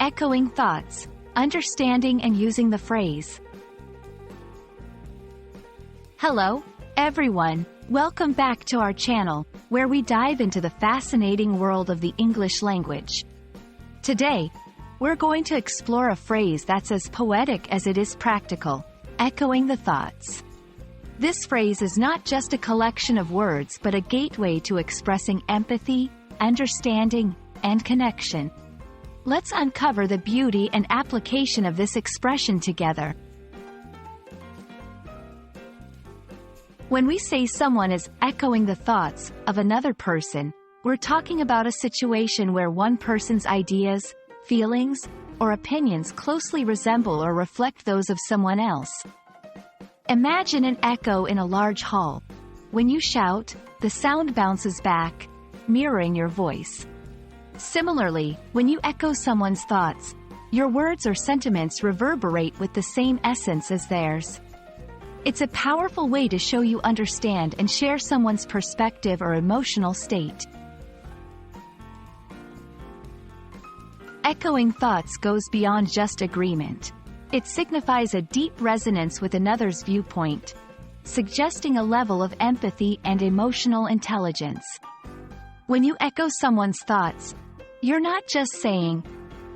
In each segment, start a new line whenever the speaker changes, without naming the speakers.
Echoing thoughts, understanding and using the phrase. Hello, everyone. Welcome back to our channel, where we dive into the fascinating world of the English language. Today, we're going to explore a phrase that's as poetic as it is practical, echoing the thoughts. This phrase is not just a collection of words but a gateway to expressing empathy, understanding, and connection. Let's uncover the beauty and application of this expression together. When we say someone is echoing the thoughts of another person, we're talking about a situation where one person's ideas, feelings, or opinions closely resemble or reflect those of someone else. Imagine an echo in a large hall. When you shout, the sound bounces back, mirroring your voice. Similarly, when you echo someone's thoughts, your words or sentiments reverberate with the same essence as theirs. It's a powerful way to show you understand and share someone's perspective or emotional state. Echoing thoughts goes beyond just agreement. It signifies a deep resonance with another's viewpoint, suggesting a level of empathy and emotional intelligence. When you echo someone's thoughts, you're not just saying,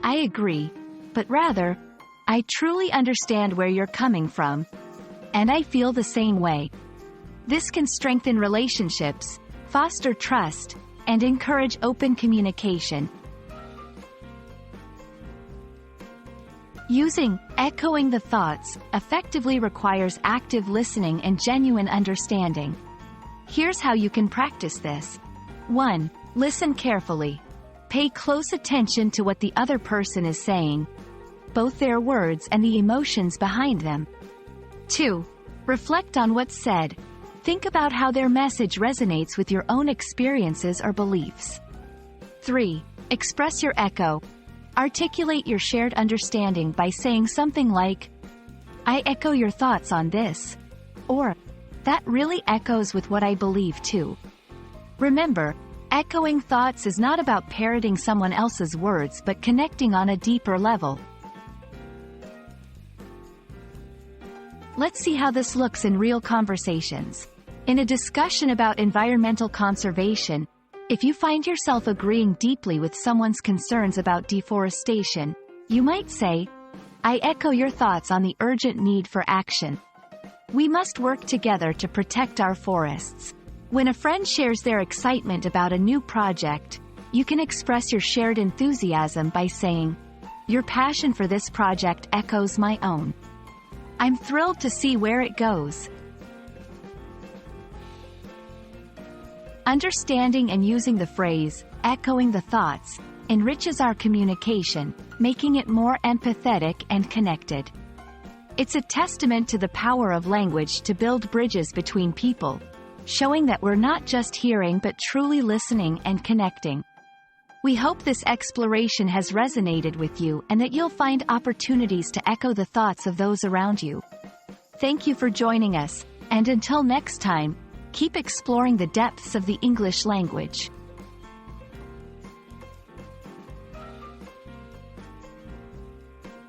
"I agree," but rather, "I truly understand where you're coming from, and I feel the same way." This can strengthen relationships, foster trust, and encourage open communication. Using echoing the thoughts effectively requires active listening and genuine understanding. Here's how you can practice this. 1. Listen carefully. Pay close attention to what the other person is saying, both their words and the emotions behind them. 2. Reflect on what's said. Think about how their message resonates with your own experiences or beliefs. 3. Express your echo. Articulate your shared understanding by saying something like, "I echo your thoughts on this," or "That really echoes with what I believe too." Remember, echoing thoughts is not about parroting someone else's words but connecting on a deeper level. Let's see how this looks in real conversations. In a discussion about environmental conservation, if you find yourself agreeing deeply with someone's concerns about deforestation, you might say, "I echo your thoughts on the urgent need for action. We must work together to protect our forests." When a friend shares their excitement about a new project, you can express your shared enthusiasm by saying, "Your passion for this project echoes my own. I'm thrilled to see where it goes." Understanding and using the phrase, echoing the thoughts, enriches our communication, making it more empathetic and connected. It's a testament to the power of language to build bridges between people, showing that we're not just hearing but truly listening and connecting. We hope this exploration has resonated with you and that you'll find opportunities to echo the thoughts of those around you. Thank you for joining us, and until next time, keep exploring the depths of the English language.